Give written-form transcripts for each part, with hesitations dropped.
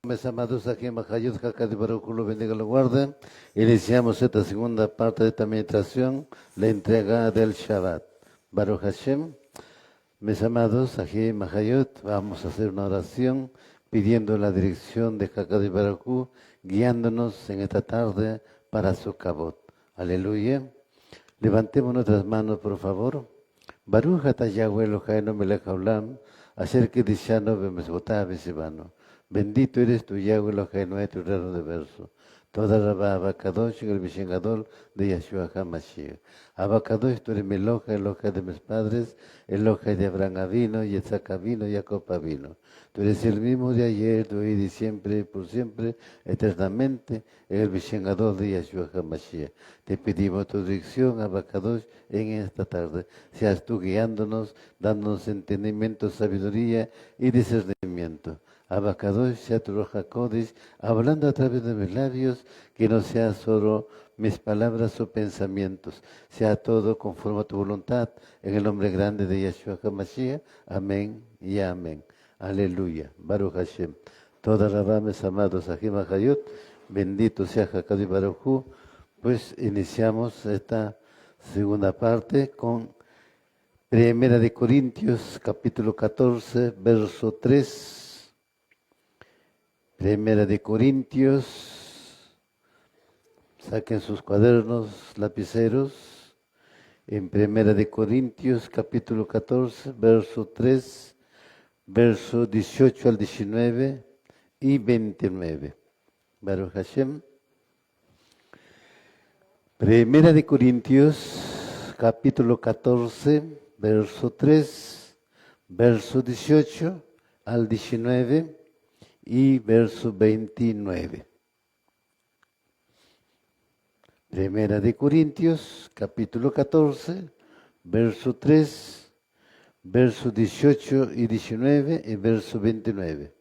Mis amados, aquí en Bajayut, Hakati Baruj Hu lo bendiga y lo guarde. Iniciamos esta segunda parte de esta meditación, la entrega del Shabbat. Baruch Hashem. Mis amados, aquí en Bajayut, vamos a hacer una oración pidiendo la dirección de Hakati Baruj Hu, guiándonos en esta tarde para su kabot. Aleluya. Levantemos nuestras manos, por favor. Baruch Ata Yahweh Eloheinu melech haolam, asher kidishanu b'mitzvotav v'tzivanu. Bendito eres tu Yahweh Eloheinu, tu rey universo. Toda Rabá Abacadosh, el Vishengadol de Yeshua HaMashiach. Abacadosh, tú eres mi Elohe, Elohe de mis padres, Elohe de Abraham Avino, Yitzhak Avino, Jacob Avino. Tú eres el mismo de ayer, de hoy y siempre, por siempre, eternamente, el Vishengadol de Yeshua HaMashiach. Te pedimos tu dirección, Abacadosh, en esta tarde. Seas tú guiándonos, dándonos entendimiento, sabiduría y discernimiento. Abacadosh, sea tu Roja Kodesh, hablando a través de mis labios, que no sea solo mis palabras o pensamientos, sea todo conforme a tu voluntad, en el nombre grande de Yeshua HaMashiach. Amén y amén. Aleluya. Baruch Hashem. Todas las mis amados, Ajim Hayut, bendito sea Hakadi Baruch Hu. Pues iniciamos esta segunda parte con Primera de Corintios, capítulo 14, verso 3. Primera de Corintios, saquen sus cuadernos, lapiceros, en Primera de Corintios, capítulo 14, verso 3, verso 18 al 19 y 29. Baruch Hashem. Primera de Corintios, capítulo 14, verso 3, verso 18 al 19 y verso 29. Primera de Corintios, capítulo 14, verso 3, verso 18 y 19 y verso 29.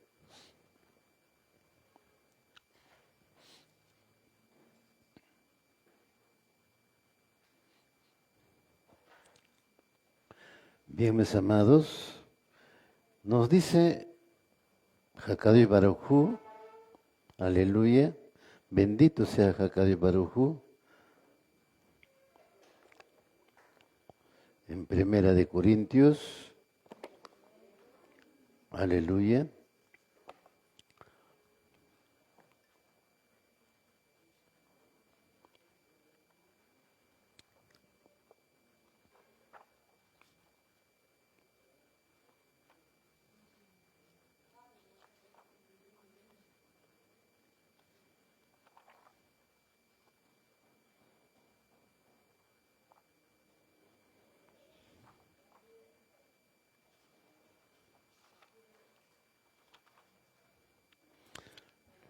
Bien, mis amados, nos dice Hakadi Baruch Hu, aleluya, bendito sea Hakadi Baruch Hu, en Primera de Corintios, aleluya.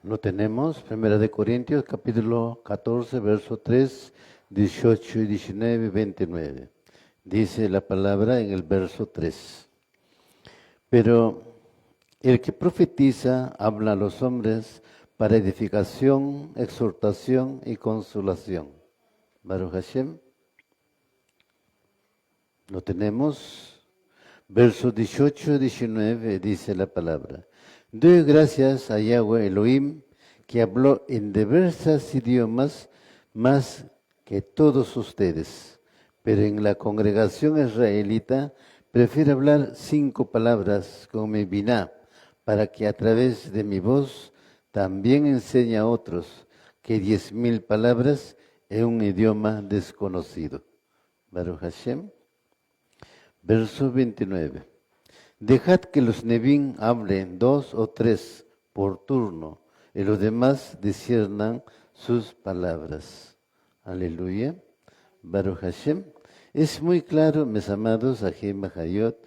Lo tenemos, Primera de Corintios, capítulo 14, verso 3, 18 y 19 y 29. Dice la palabra en el verso 3. Pero el que profetiza habla a los hombres para edificación, exhortación y consolación. Baruch Hashem. Lo tenemos. Verso 18 y 19 dice la palabra. Doy gracias a Yahweh Elohim, que habló en diversos idiomas más que todos ustedes, pero en la congregación israelita prefiero hablar 5 palabras con mi biná, para que a través de mi voz también enseñe a otros que 10,000 palabras en un idioma desconocido. Baruch Hashem. Verso 29. Dejad que los Nevim hablen 2 o 3 por turno, y los demás disciernan sus palabras. Aleluya. Baruch Hashem. Es muy claro, mis amados, Ajim Hayot,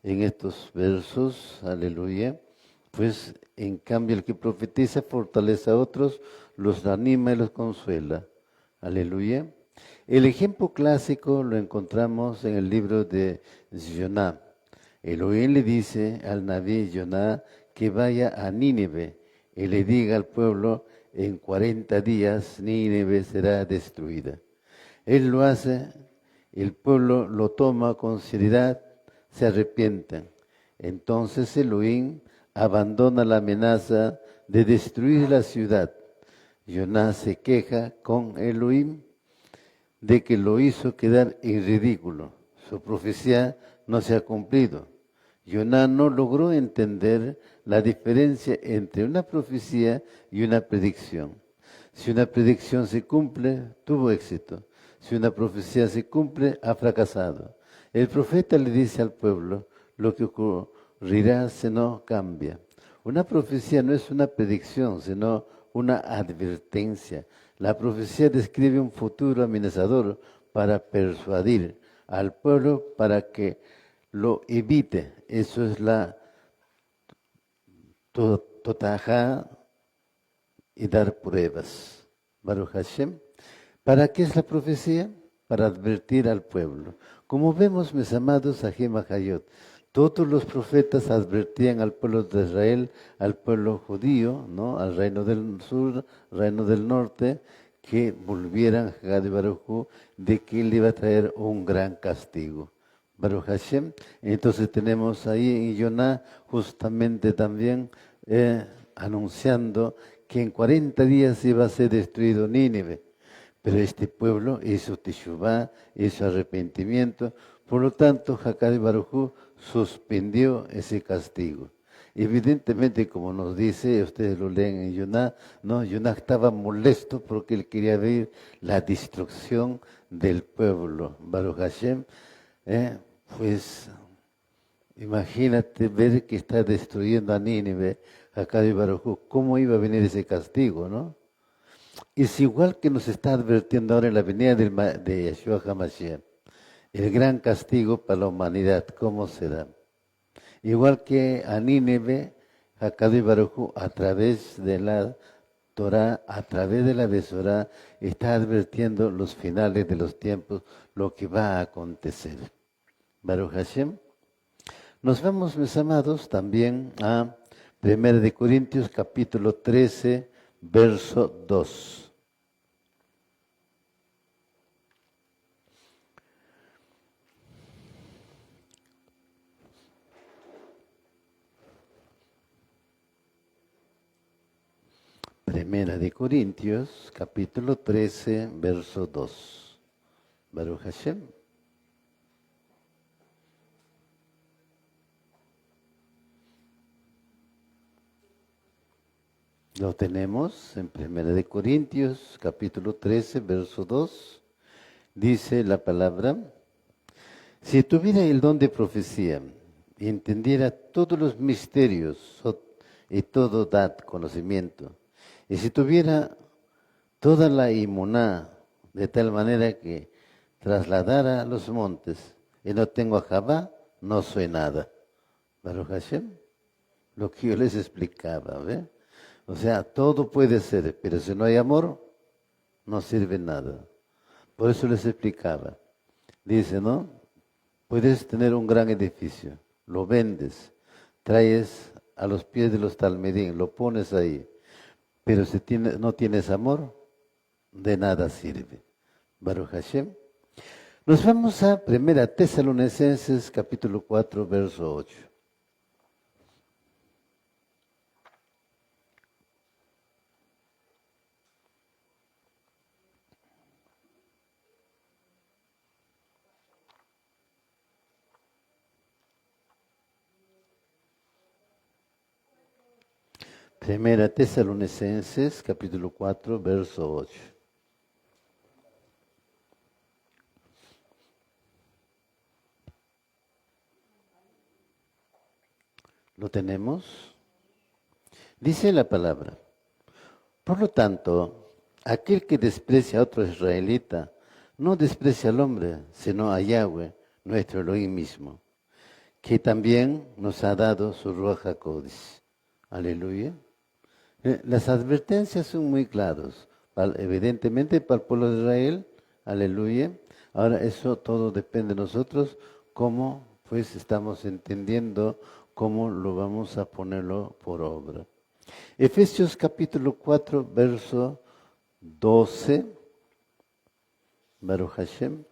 en estos versos, aleluya. Pues en cambio el que profetiza fortalece a otros, los anima y los consuela. Aleluya. El ejemplo clásico lo encontramos en el libro de Yoná. Elohim le dice al Naví Yoná que vaya a Nínive y le diga al pueblo, en 40 días Nínive será destruida. Él lo hace, el pueblo lo toma con seriedad, se arrepienten. Entonces Elohim abandona la amenaza de destruir la ciudad. Jonás se queja con Elohim de que lo hizo quedar en ridículo. Su profecía no se ha cumplido. Jonás no logró entender la diferencia entre una profecía y una predicción. Si una predicción se cumple, tuvo éxito. Si una profecía se cumple, ha fracasado. El profeta le dice al pueblo lo que ocurrirá si no cambia. Una profecía no es una predicción, sino una advertencia. La profecía describe un futuro amenazador para persuadir al pueblo para que lo evite. Eso es la totajá y dar pruebas. Baruch Hashem. ¿Para qué es la profecía? Para advertir al pueblo. Como vemos, mis amados, Ajim Hayot, todos los profetas advertían al pueblo de Israel, al pueblo judío, ¿no? Al reino del sur, reino del norte, que volvieran a Baruj Hu, de que él iba a traer un gran castigo. Baruch Hashem. Entonces tenemos ahí en Yoná justamente también anunciando que en 40 días iba a ser destruido Nínive. Pero este pueblo hizo teshuvá, hizo arrepentimiento, por lo tanto, Hakad Baruj Hu suspendió ese castigo. Evidentemente, como nos dice, ustedes lo leen en Yoná, no, Yoná estaba molesto porque él quería ver la destrucción del pueblo. Baruch Hashem, pues imagínate ver que está destruyendo a Nínive, Hakad Baruj Hu, ¿cómo iba a venir ese castigo, no? Es igual que nos está advirtiendo ahora en la venida de Yeshua HaMashiach. El gran castigo para la humanidad, ¿cómo será? Igual que a Nínive, Hakad Baruj Hu, a través de la Torah, a través de la Besorá, está advirtiendo los finales de los tiempos, lo que va a acontecer. Baruch Hashem. Nos vamos, mis amados, también a 1 Corintios capítulo 13, verso 2. Primera de Corintios, capítulo 13, verso 2. Baruch Hashem. Lo tenemos en Primera de Corintios, capítulo 13, verso 2. Dice la palabra: si tuviera el don de profecía y entendiera todos los misterios y todo conocimiento, y si tuviera toda la inmuná de tal manera que trasladara los montes y no tengo a Jabá, no soy nada. Baruch Hashem, lo que yo les explicaba, ¿ve? O sea, todo puede ser, pero si no hay amor, no sirve nada. Por eso les explicaba. Dice, ¿no? Puedes tener un gran edificio, lo vendes, traes a los pies de los talmidín, lo pones ahí, pero si no tienes amor, de nada sirve. Baruch Hashem. Nos vamos a 1 Tesalonicenses capítulo 4, verso 8. Primera Tesalonicenses, capítulo 4, verso 8. ¿Lo tenemos? Dice la palabra: por lo tanto, aquel que desprecia a otro israelita, no desprecia al hombre, sino a Yahweh, nuestro Elohim mismo, que también nos ha dado su Ruach HaKodesh. Aleluya. Las advertencias son muy claras, evidentemente para el pueblo de Israel, aleluya. Ahora eso todo depende de nosotros, cómo pues estamos entendiendo, cómo lo vamos a ponerlo por obra. Efesios capítulo 4, verso 12, Baruch Hashem.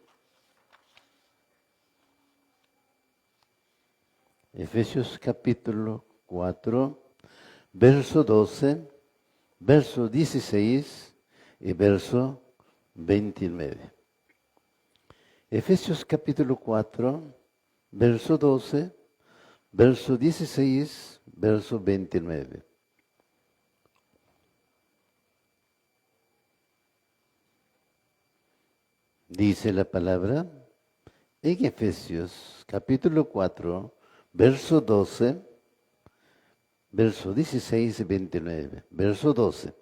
Efesios capítulo 4, verso 12. verso 16 y verso 29. Efesios capítulo 4, verso 12, verso 16, verso 29. Dice la palabra en Efesios capítulo 4, verso 12, verso 16 y 29. Verso 12.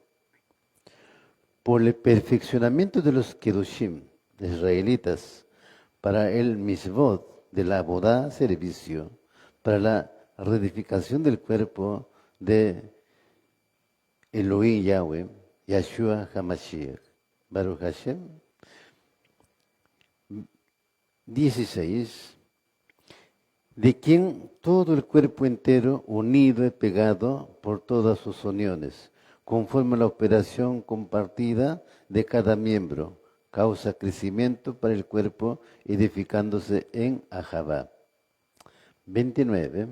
Por el perfeccionamiento de los kedushim, israelitas, para el misvot de la bodá servicio, para la reedificación del cuerpo de Elohim Yahweh, Yahshua HaMashiach. Baruch Hashem. 16. De quien todo el cuerpo entero, unido y pegado por todas sus uniones, conforme a la operación compartida de cada miembro, causa crecimiento para el cuerpo, edificándose en Ahabá. 29.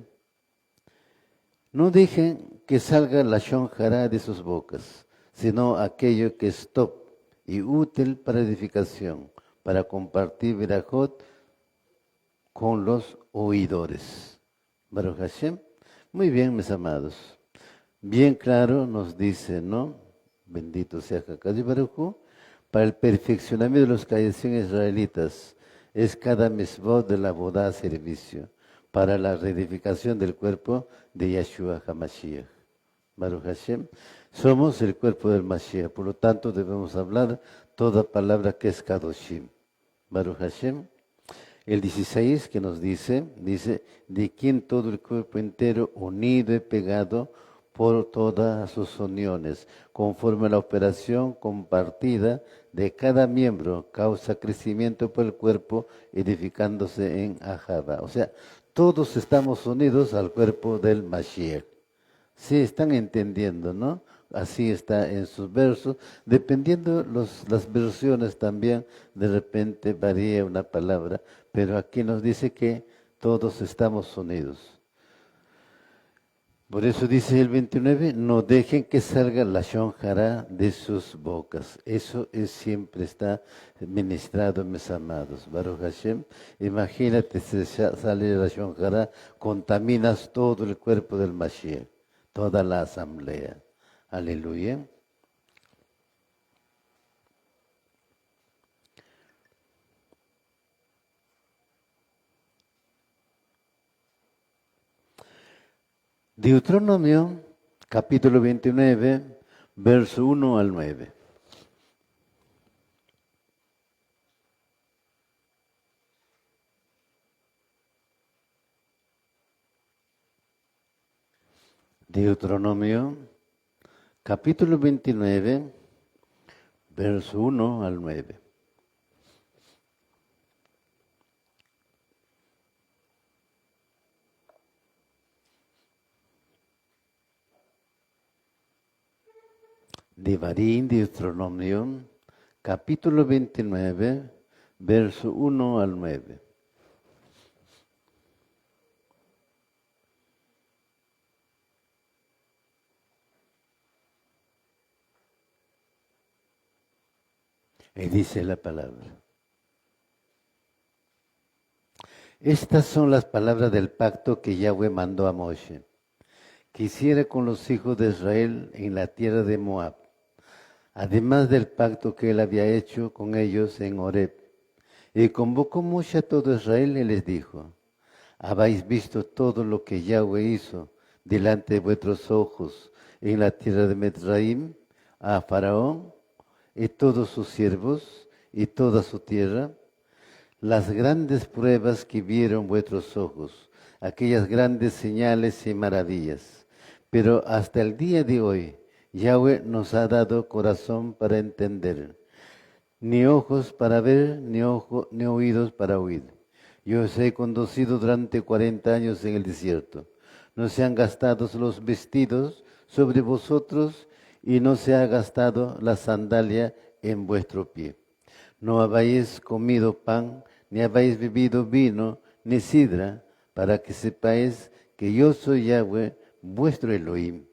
No dejen que salga la shonjara de sus bocas, sino aquello que es top y útil para edificación, para compartir verajot con los oidores. Baruch Hashem. Muy bien, mis amados. Bien claro nos dice, ¿no? Bendito sea Hakadosh Baruj Hu, para el perfeccionamiento de los callecinos israelitas, es cada misvot de la bodá servicio, para la reedificación del cuerpo de Yahshua HaMashiach. Baruch Hashem. Somos el cuerpo del Mashiach, por lo tanto debemos hablar toda palabra que es Kadoshim. Baruch Hashem. El 16 que nos dice, de quien todo el cuerpo entero unido y pegado por todas sus uniones, conforme a la operación compartida de cada miembro, causa crecimiento por el cuerpo, edificándose en Ahava. O sea, todos estamos unidos al cuerpo del Mashiach. Sí, están entendiendo, ¿no? Así está en sus versos. Dependiendo las versiones también, de repente varía una palabra, pero aquí nos dice que todos estamos unidos. Por eso dice el 29, no dejen que salga la shonjara de sus bocas. Eso siempre está ministrado, mis amados. Baruch Hashem, imagínate si sale la shonjara, contaminas todo el cuerpo del Mashiach, toda la asamblea. Aleluya. Deuteronomio, capítulo 29, verso 1 al 9. Deuteronomio, capítulo 29, verso 1 al 9. Devarim, Deuteronomio, capítulo 29, verso 1 al 9. Y dice la palabra. Estas son las palabras del pacto que Yahweh mandó a Moshe, que hiciera con los hijos de Israel en la tierra de Moab, además del pacto que él había hecho con ellos en Horeb. Y convocó Moshe a todo Israel y les dijo, habéis visto todo lo que Yahweh hizo delante de vuestros ojos en la tierra de Mitzraim, a Faraón y todos sus siervos y toda su tierra, las grandes pruebas que vieron vuestros ojos, aquellas grandes señales y maravillas. Pero hasta el día de hoy, Yahweh nos ha dado corazón para entender, ni ojos para ver, ni oídos para oír. Yo os he conducido durante 40 años en el desierto. No se han gastado los vestidos sobre vosotros y no se ha gastado la sandalia en vuestro pie. No habéis comido pan, ni habéis bebido vino, ni sidra, para que sepáis que yo soy Yahweh, vuestro Elohim.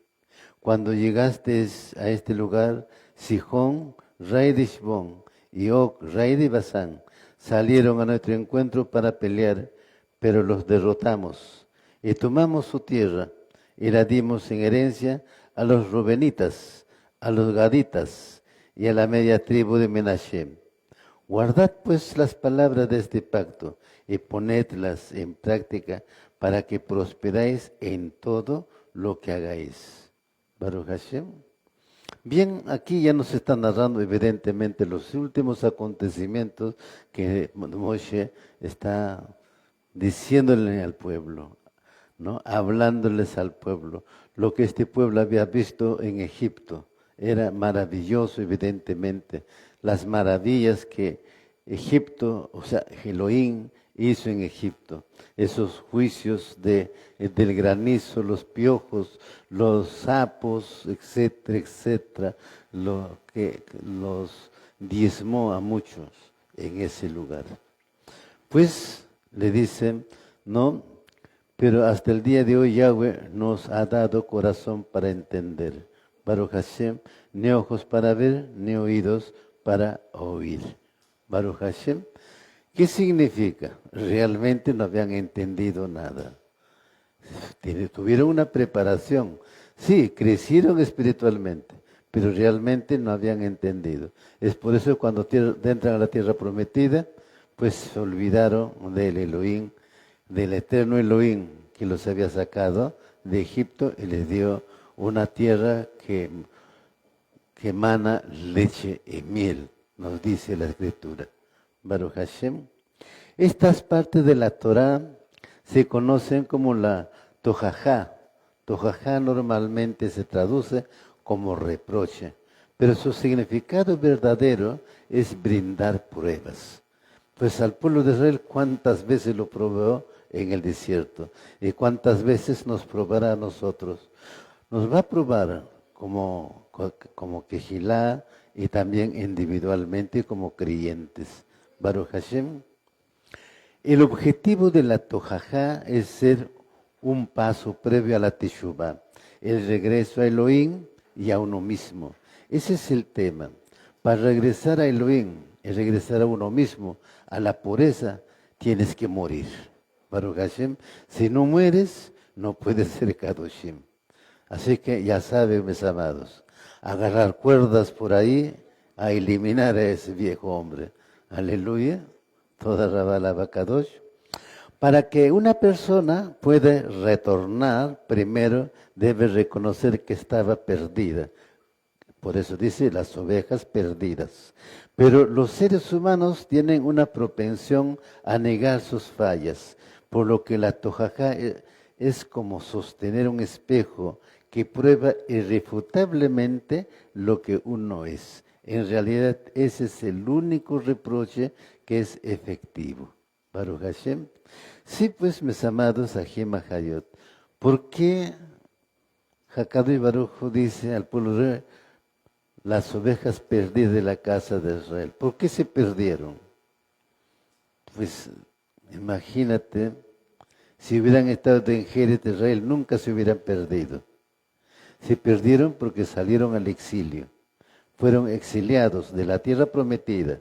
Cuando llegaste a este lugar, Sihón, rey de Heshbón, y Og, rey de Basán, salieron a nuestro encuentro para pelear, pero los derrotamos y tomamos su tierra y la dimos en herencia a los Rubenitas, a los Gaditas y a la media tribu de Menashem. Guardad pues las palabras de este pacto y ponedlas en práctica para que prosperáis en todo lo que hagáis. Baruch Hashem. Bien, aquí ya nos está narrando evidentemente los últimos acontecimientos que Moshe está diciéndole al pueblo, ¿no? Hablándoles al pueblo. Lo que este pueblo había visto en Egipto era maravilloso, evidentemente. Las maravillas que Egipto, o sea, Elohim hizo en Egipto. Esos juicios del granizo, los piojos, los sapos, etcétera, etcétera, lo que los diezmó a muchos en ese lugar. Pues le dicen, no, pero hasta el día de hoy Yahweh nos ha dado corazón para entender. Baruch Hashem, ni ojos para ver, ni oídos para oír. Baruch Hashem. ¿Qué significa? Realmente no habían entendido nada. Tuvieron una preparación. Sí, crecieron espiritualmente, pero realmente no habían entendido. Es por eso que cuando entran a la tierra prometida, pues se olvidaron del Elohim, del eterno Elohim que los había sacado de Egipto y les dio una tierra que emana leche y miel, nos dice la Escritura. Baruch Hashem. Estas partes de la Torá se conocen como la Tojajá. Tojajá normalmente se traduce como reproche, pero su significado verdadero es brindar pruebas. Pues al pueblo de Israel, ¿cuántas veces lo probó en el desierto? ¿Y cuántas veces nos probará a nosotros? Nos va a probar como Kejilá y también individualmente como creyentes. Baruch Hashem. El objetivo de la Tojajá es ser un paso previo a la Teshuvá, el regreso a Elohim y a uno mismo. Ese es el tema. Para regresar a Elohim y regresar a uno mismo, a la pureza, tienes que morir. Baruch Hashem. Si no mueres, no puedes ser Kadoshim. Así que ya saben, mis amados, agarrar cuerdas por ahí a eliminar a ese viejo hombre. Aleluya. Toda Rabala Kadosh. Para que una persona pueda retornar, primero debe reconocer que estaba perdida. Por eso dice las ovejas perdidas. Pero los seres humanos tienen una propensión a negar sus fallas, por lo que la Tojajá es como sostener un espejo que prueba irrefutablemente lo que uno es. En realidad ese es el único reproche que es efectivo. Baruch Hashem. Sí, pues, mis amados, Ajim Hayot, ¿por qué Hakadu y Baruch dice al pueblo de Israel, las ovejas perdidas de la casa de Israel? ¿Por qué se perdieron? Pues, imagínate, si hubieran estado en Jerez de Israel, nunca se hubieran perdido. Se perdieron porque salieron al exilio. Fueron exiliados de la tierra prometida.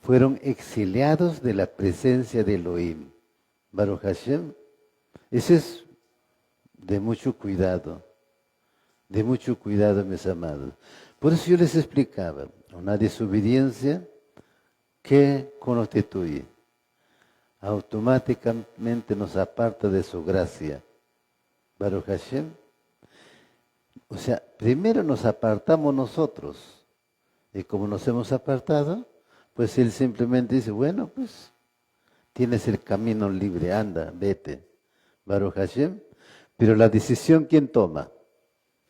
Fueron exiliados de la presencia de Elohim. Baruch Hashem. Ese es de mucho cuidado, mis amados. Por eso yo les explicaba, una desobediencia que constituye, automáticamente nos aparta de su gracia. Baruch Hashem. O sea, primero nos apartamos nosotros, y como nos hemos apartado, pues Él simplemente dice, bueno, pues tienes el camino libre, anda, vete. Baruch Hashem. Pero la decisión, ¿quién toma?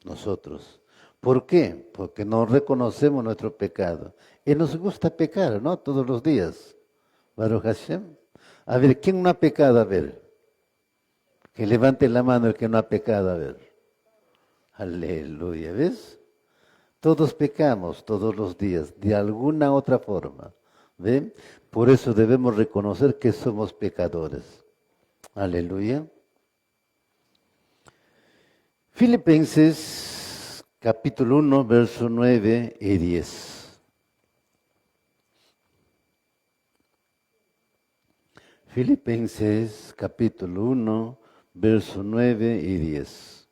Nosotros. ¿Por qué? Porque no reconocemos nuestro pecado. Y nos gusta pecar, ¿no? Todos los días. Baruch Hashem. A ver, ¿quién no ha pecado? A ver. Que levante la mano el que no ha pecado, a ver. Aleluya, ¿ves? Todos pecamos todos los días, de alguna otra forma. ¿Ven? Por eso debemos reconocer que somos pecadores. Aleluya. Filipenses capítulo 1, versos 9 y 10. Filipenses, capítulo 1, versos 9 y 10.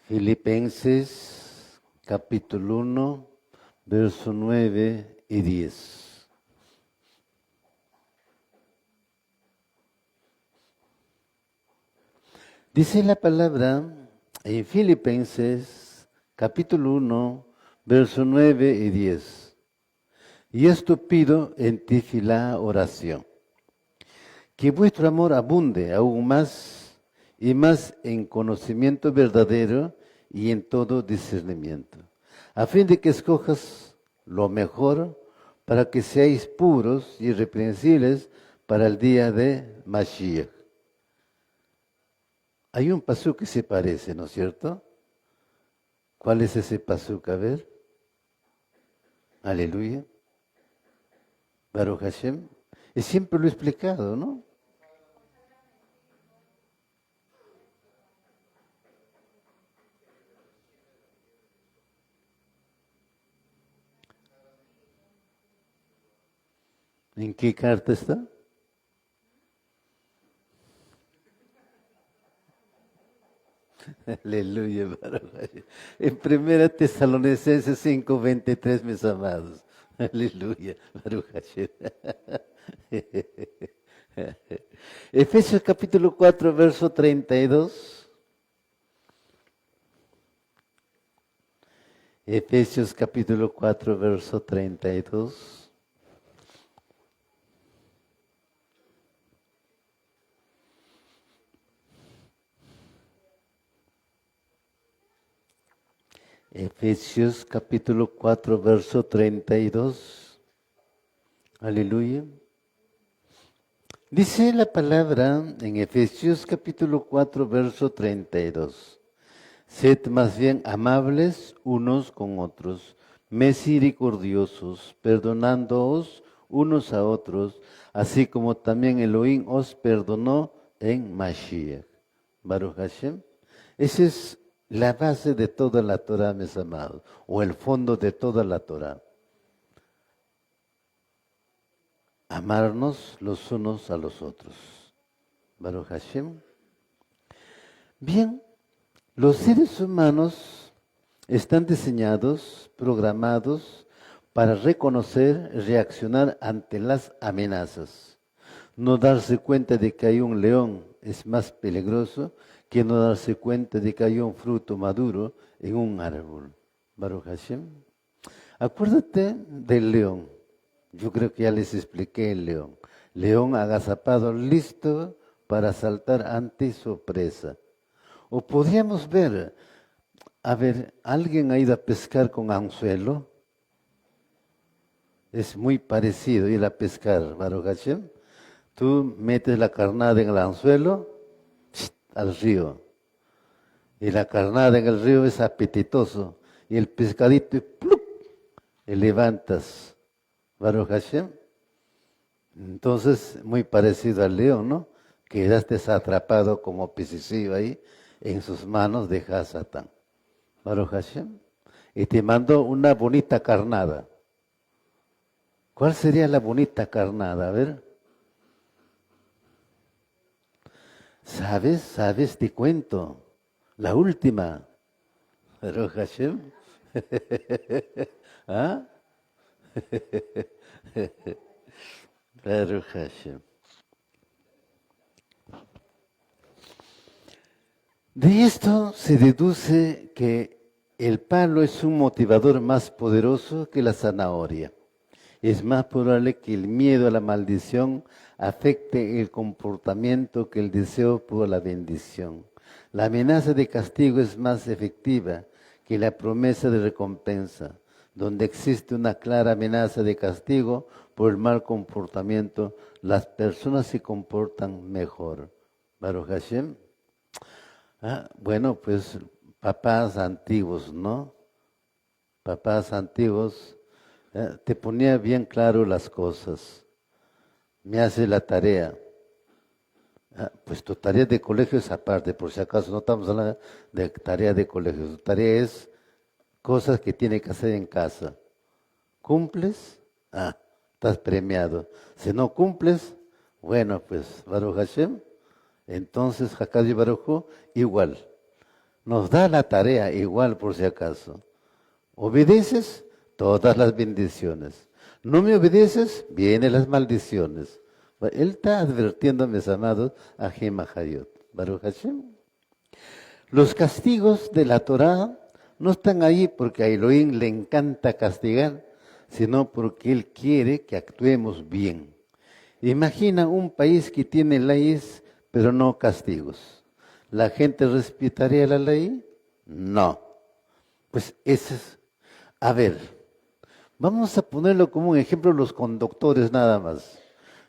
Filipenses, capítulo 1, versos 9 y 10. Dice la palabra en Filipenses, capítulo 1, versos 9 y 10. Y esto pido en ti, la oración, que vuestro amor abunde aún más y más en conocimiento verdadero y en todo discernimiento, a fin de que escojas lo mejor para que seáis puros y irreprensibles para el día de Mashiach. Hay un pasú que se parece, ¿no es cierto? ¿Cuál es ese pasú? A ver. Aleluya. Baruch Hashem. Y siempre lo he explicado, ¿no? ¿En qué carta está? Aleluya, Baruch Hashem. En 1 Tesalonicenses 5:23, mis amados. Aleluya, Baruch Hashem. Efesios capítulo 4, verso 32. Efesios capítulo 4, verso 32. Efesios capítulo 4, verso 32. Aleluya. Dice la palabra en Efesios capítulo 4, verso 32. Sed más bien amables unos con otros, misericordiosos, perdonándoos unos a otros, así como también Elohim os perdonó en Mashiach. Baruch Hashem. Esa es la base de toda la Torah, mis amados, o el fondo de toda la Torah. Amarnos los unos a los otros. Baruch Hashem. Bien, los seres humanos están diseñados, programados para reconocer, reaccionar ante las amenazas. No darse cuenta de que hay un león es más peligroso que no darse cuenta de que hay un fruto maduro en un árbol. Baruch Hashem. Acuérdate del león. Yo creo que ya les expliqué el león. León agazapado, listo para saltar ante su presa. O podríamos ver, a ver, ¿alguien ha ido a pescar con anzuelo? Es muy parecido ir a pescar, Baruch Hashem. Tú metes la carnada en el anzuelo, al río. Y la carnada en el río es apetitoso. Y el pescadito, ¡plup!, y levantas. Baruch Hashem. Entonces, muy parecido al león, ¿no? Quedaste atrapado como pececillo ahí en sus manos de Hasatán. Baruch Hashem. Y te mandó una bonita carnada. ¿Cuál sería la bonita carnada? A ver. ¿Sabes? Te cuento. La última. Baruch Hashem. ¿Ah? Baruch Hashem. De esto se deduce que el palo es un motivador más poderoso que la zanahoria. Es más probable que el miedo a la maldición afecte el comportamiento que el deseo por la bendición. La amenaza de castigo es más efectiva que la promesa de recompensa. Donde existe una clara amenaza de castigo por el mal comportamiento, las personas se comportan mejor. Baruch Hashem. Bueno, pues papás antiguos, ¿no? Papás antiguos te ponía bien claro las cosas. Me hace la tarea. Pues tu tarea de colegio es aparte, por si acaso no estamos hablando de tarea de colegio. Tu tarea es cosas que tiene que hacer en casa. ¿Cumples? Estás premiado. Si no cumples, bueno, pues Baruch Hashem, entonces Hakadosh Baruj Hu, igual. Nos da la tarea igual por si acaso. Obedeces, todas las bendiciones. No me obedeces, vienen las maldiciones. Él está advirtiendo, mis amados, a Hayot. Baruch Hashem. Los castigos de la Torá no están ahí porque a Elohim le encanta castigar, sino porque Él quiere que actuemos bien. Imagina un país que tiene leyes, pero no castigos. ¿La gente respetaría la ley? No. Pues ese es... A ver, vamos a ponerlo como un ejemplo los conductores nada más.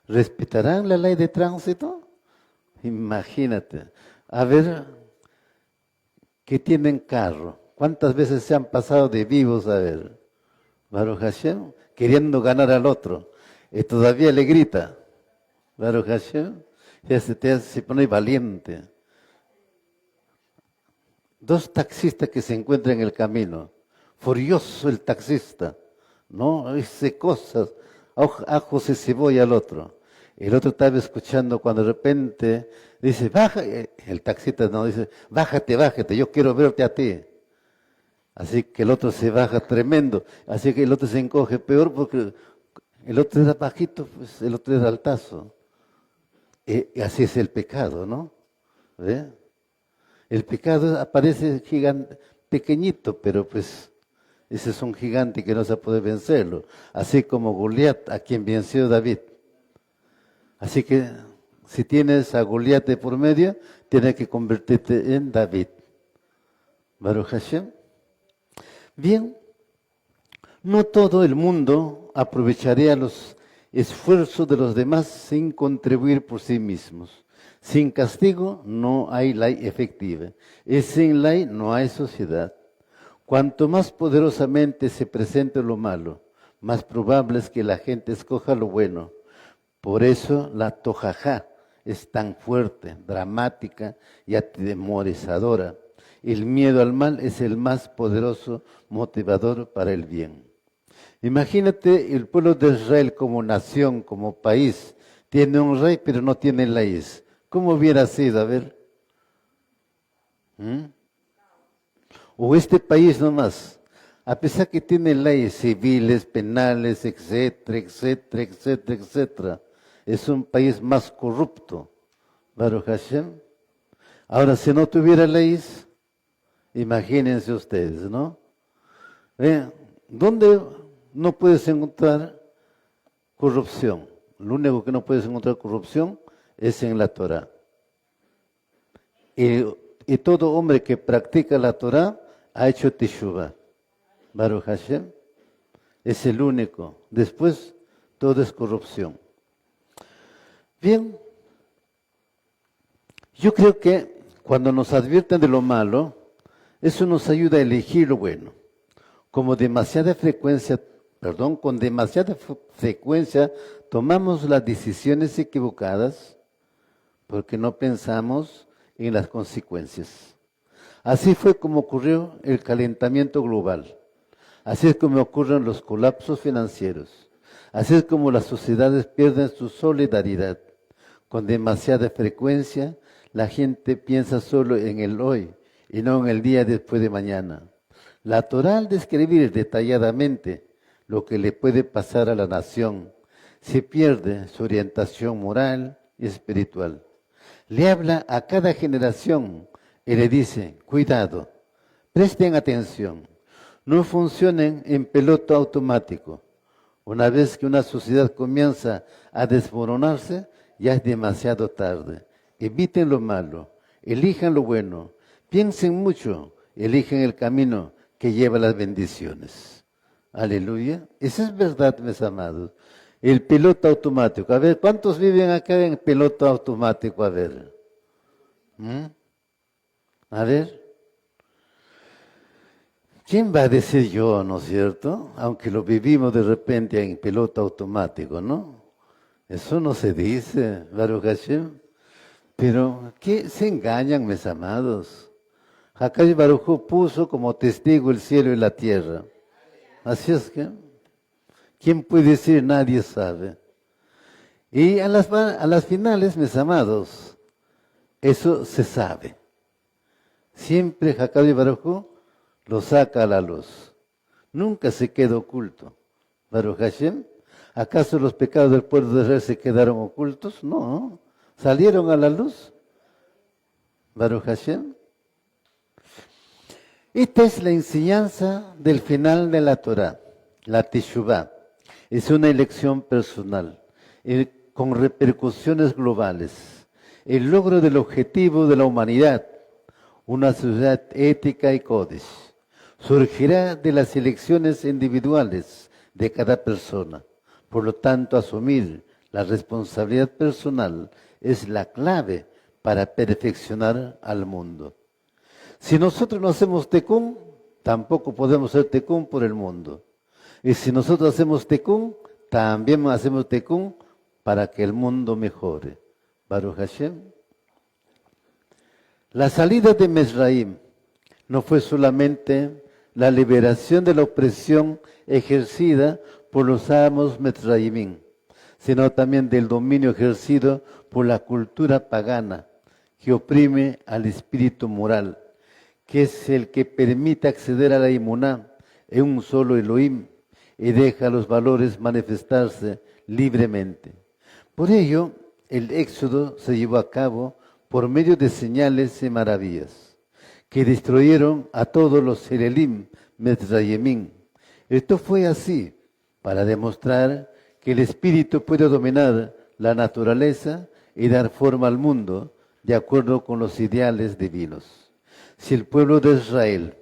¿Respetarán la ley de tránsito? Imagínate. A ver, que tienen carro. ¿Cuántas veces se han pasado de vivos a ver? Baruch Hashem, queriendo ganar al otro. Y todavía le grita. Baruch Hashem, ya se pone valiente. Dos taxistas que se encuentran en el camino. Furioso el taxista. No, dice cosas. Ajos y cebolla al otro. El otro estaba escuchando cuando de repente dice, baja. El taxista no dice, bájate, yo quiero verte a ti. Así que el otro se baja tremendo. Así que el otro se encoge peor porque el otro era bajito, pues el otro era altazo. Y así es el pecado, ¿no? ¿Ve? El pecado aparece gigante, pequeñito, pero pues ese es un gigante que no se puede vencerlo. Así como Goliat, a quien venció David. Así que si tienes a Goliat de por medio, tienes que convertirte en David. Baruch Hashem. Bien, no todo el mundo aprovecharía los esfuerzos de los demás sin contribuir por sí mismos. Sin castigo no hay ley efectiva y sin ley no hay sociedad. Cuanto más poderosamente se presente lo malo, más probable es que la gente escoja lo bueno. Por eso la tojajá es tan fuerte, dramática y atemorizadora. El miedo al mal es el más poderoso motivador para el bien. Imagínate el pueblo de Israel como nación, como país. Tiene un rey, pero no tiene leyes. ¿Cómo hubiera sido? A ver. O este país nomás, a pesar que tiene leyes civiles, penales, etcétera, etcétera, etcétera, etcétera, es un país más corrupto. Baruch Hashem. Ahora, si no tuviera leyes, imagínense ustedes, ¿no? ¿Dónde no puedes encontrar corrupción? Lo único que no puedes encontrar corrupción es en la Torah. Y todo hombre que practica la Torah ha hecho teshuvah. Baruch Hashem es el único. Después, todo es corrupción. Bien, yo creo que cuando nos advierten de lo malo, eso nos ayuda a elegir lo bueno. Con demasiada frecuencia tomamos las decisiones equivocadas porque no pensamos en las consecuencias. Así fue como ocurrió el calentamiento global. Así es como ocurren los colapsos financieros. Así es como las sociedades pierden su solidaridad. Con demasiada frecuencia, la gente piensa solo en el hoy y no en el día después de mañana. La Torá, al describir detalladamente lo que le puede pasar a la nación, se pierde su orientación moral y espiritual. Le habla a cada generación y le dice, cuidado, presten atención, no funcionen en piloto automático. Una vez que una sociedad comienza a desmoronarse, ya es demasiado tarde. Eviten lo malo, elijan lo bueno, piensen mucho, elijan el camino que lleva las bendiciones. Aleluya. Esa es verdad, mis amados. El piloto automático. A ver, ¿cuántos viven acá en piloto automático? A ver. A ver. ¿Quién va a decir yo, no es cierto? Aunque lo vivimos de repente en piloto automático, ¿no? Eso no se dice, Baruch Hashem. Pero, ¿qué se engañan, mis amados? Hakadosh Baruj Hu puso como testigo el cielo y la tierra. Así es que, ¿quién puede decir? Nadie sabe. Y a las finales, mis amados, eso se sabe. Siempre Hakadosh Baruj Hu lo saca a la luz. Nunca se queda oculto. Baruch Hashem, ¿acaso los pecados del pueblo de Israel se quedaron ocultos? No, salieron a la luz. Baruch Hashem. Esta es la enseñanza del final de la Torah, la Teshuvah. Es una elección personal, con repercusiones globales. El logro del objetivo de la humanidad, una sociedad ética y Kodesh, surgirá de las elecciones individuales de cada persona. Por lo tanto, asumir la responsabilidad personal es la clave para perfeccionar al mundo. Si nosotros no hacemos tekún, tampoco podemos hacer tekún por el mundo. Y si nosotros hacemos tekún, también hacemos tekún para que el mundo mejore. Baruch Hashem. La salida de Mizraim no fue solamente la liberación de la opresión ejercida por los amos Mizraimín, sino también del dominio ejercido por la cultura pagana que oprime al espíritu moral, que es el que permite acceder a la inmuná en un solo Elohim y deja los valores manifestarse libremente. Por ello, el éxodo se llevó a cabo por medio de señales y maravillas, que destruyeron a todos los Helelim Mizraimín. Esto fue así para demostrar que el espíritu puede dominar la naturaleza y dar forma al mundo de acuerdo con los ideales divinos. Si el pueblo de Israel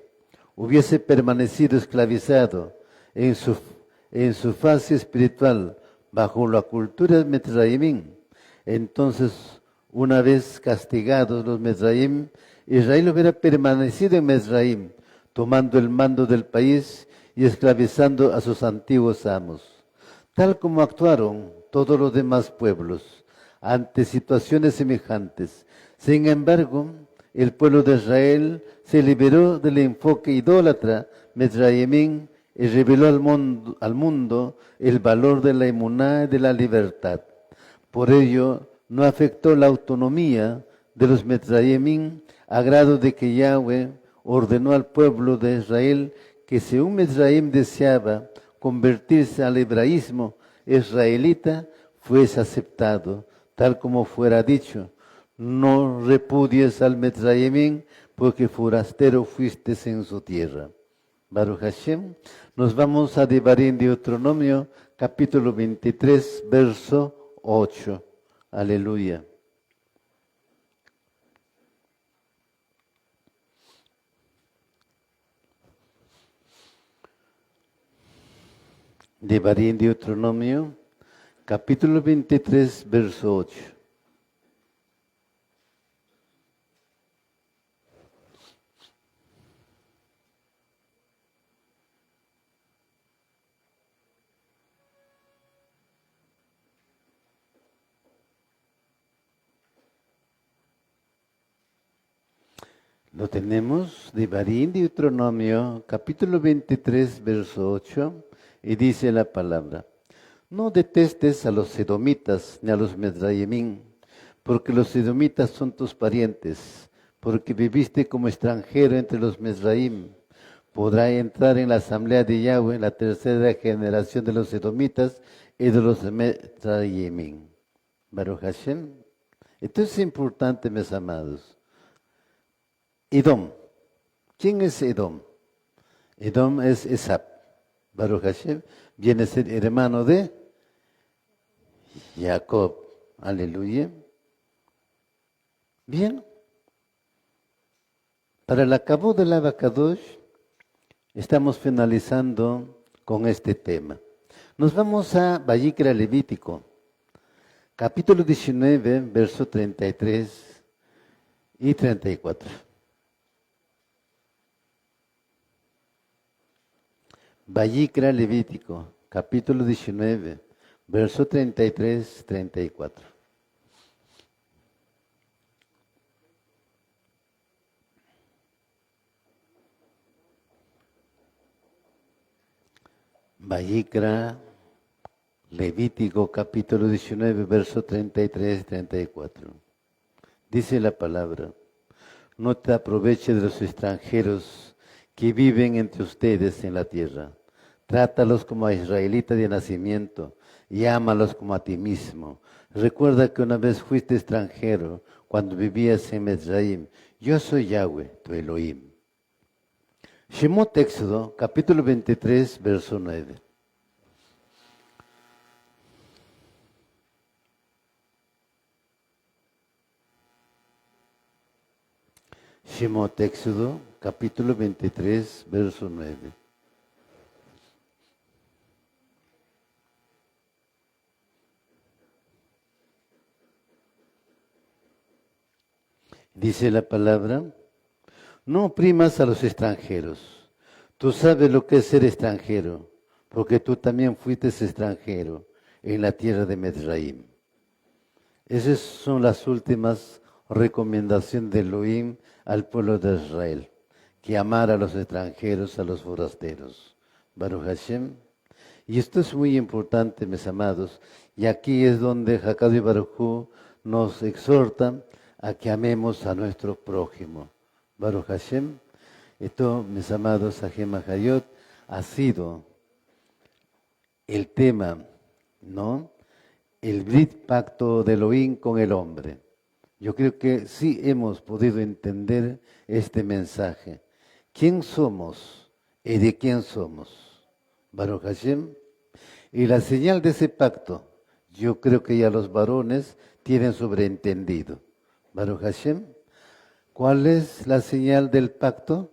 hubiese permanecido esclavizado en su fase espiritual bajo la cultura Mizraimín, entonces, una vez castigados los Mizraim, Israel hubiera permanecido en Mizraim, tomando el mando del país y esclavizando a sus antiguos amos, tal como actuaron todos los demás pueblos ante situaciones semejantes. Sin embargo, el pueblo de Israel se liberó del enfoque idólatra Mizraimín y reveló al mundo el valor de la emuná y de la libertad. Por ello, no afectó la autonomía de los Mizraimín, a grado de que Yahweh ordenó al pueblo de Israel que si un Mizraim deseaba convertirse al hebraísmo israelita, fuese aceptado, tal como fuera dicho. No repudies al Mizraimín, porque forastero fuiste en su tierra. Baruch Hashem. Nos vamos a Devarim, Deuteronomio, capítulo 23, verso 8. Aleluya. Devarim, Deuteronomio, capítulo 23, verso 8. Lo tenemos, Devarim, Deuteronomio, capítulo 23, verso 8, y dice la palabra: no detestes a los edomitas ni a los Mizraimín, porque los edomitas son tus parientes, porque viviste como extranjero entre los Mizraim. Podrá entrar en la asamblea de Yahweh la tercera generación de los edomitas y de los Mizraimín. Baruch Hashem. Esto es importante, mis amados. Edom. ¿Quién es Edom? Edom es Esab. Baruch Hashem viene a ser hermano de Jacob. Aleluya. Bien. Para el acabo del Abacadosh estamos finalizando con este tema. Nos vamos a Vayikra Levítico, capítulo 19, verso 33 y 34. Vayikra Levítico, capítulo 19, verso 33-34. Vayikra Levítico, capítulo 19, verso 33-34. Dice la palabra: no te aproveches de los extranjeros que viven entre ustedes en la tierra. Trátalos como a israelitas de nacimiento y ámalos como a ti mismo. Recuerda que una vez fuiste extranjero cuando vivías en Mizraim. Yo soy Yahweh, tu Elohim. Shemot Éxodo, capítulo 23, verso 9. Shemot Éxodo, capítulo 23, verso 9. Dice la palabra: no oprimas a los extranjeros. Tú sabes lo que es ser extranjero, porque tú también fuiste extranjero en la tierra de Mizraim. Esas son las últimas recomendaciones de Elohim al pueblo de Israel, que amara a los extranjeros, a los forasteros. Baruch Hashem. Y esto es muy importante, mis amados, y aquí es donde Hakad y Baruj Hu nos exhortan a que amemos a nuestro prójimo. Baruch Hashem. Esto, mis amados, Hashem Hayot, ha sido el tema, ¿no? El Brit Pacto de Elohim con el hombre. Yo creo que sí hemos podido entender este mensaje. ¿Quién somos y de quién somos? Baruch Hashem. Y la señal de ese pacto, yo creo que ya los varones tienen sobreentendido. Baruch Hashem. ¿Cuál es la señal del pacto?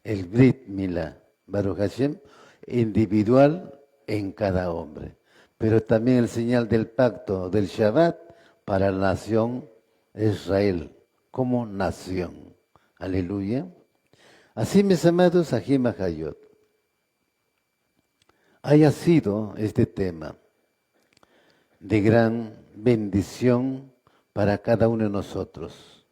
El Brit Milá. Baruch Hashem. Individual en cada hombre. Pero también el señal del pacto del Shabbat para la nación Israel, como nación. Aleluya. Así, mis amados, Ajim Hayot, haya sido este tema de gran bendición para cada uno de nosotros.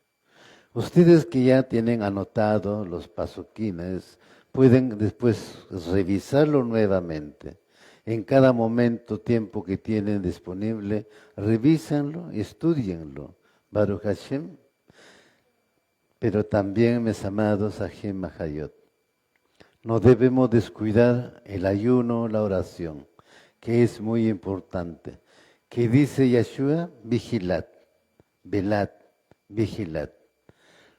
Ustedes que ya tienen anotado los pasuquines, pueden después revisarlo nuevamente. En cada momento, tiempo que tienen disponible, revísenlo y estudienlo. Baruch Hashem. Pero también, mis amados, Hashem Hayot, no debemos descuidar el ayuno, la oración, que es muy importante. Que dice Yeshua, vigilat, velat, vigilat.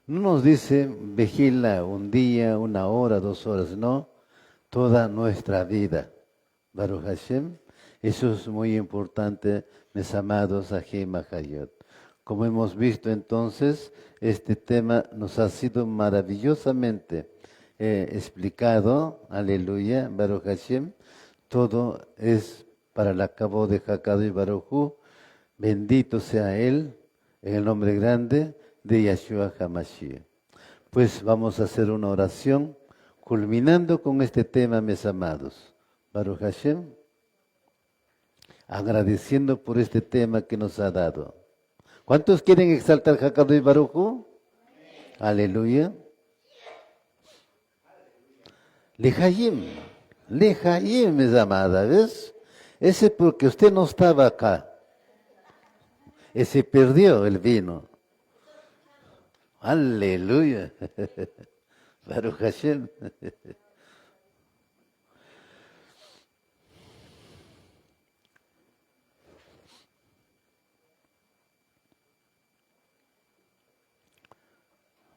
No nos dice vigila un día, una hora, 2 horas, no, toda nuestra vida. Baruch Hashem, eso es muy importante, mis amados Hashem Hayot. Como hemos visto entonces, este tema nos ha sido maravillosamente explicado, aleluya, Baruch Hashem. Todo es para el acabo de Hakad y Baruj Hu. Bendito sea Él, en el nombre grande de Yeshua HaMashiach. Pues vamos a hacer una oración, culminando con este tema, mis amados. Baruch Hashem, agradeciendo por este tema que nos ha dado. ¿Cuántos quieren exaltar Hakad y Baruj Hu? Aleluya. Lejayim, mis amadas, ¿ves? Ese porque usted no estaba acá. Ese perdió el vino. Aleluya. Baruch Hashem.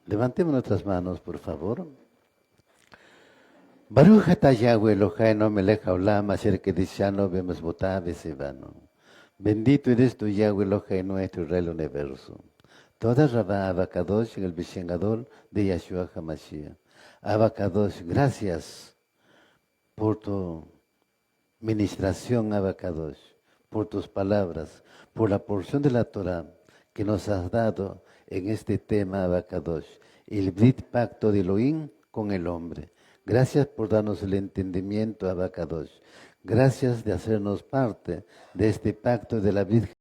Levantemos nuestras manos, por favor. Baruch atah Yahweh Eloheinu melech haolam asher kedishanu b'mizvotav v'sivanu. Bendito eres tú, Yahweh Eloheinu, nuestro Rey del Universo. Toda Rabá Abacadosh en el Bishengadol de Yeshua HaMashiach. Abacadosh, gracias por tu ministración, Abacadosh, por tus palabras, por la porción de la Torah que nos has dado en este tema, Abacadosh, el Brit Pacto de Elohim con el hombre. Gracias por darnos el entendimiento, Abacadosh. Gracias de hacernos parte de este pacto de la Virgen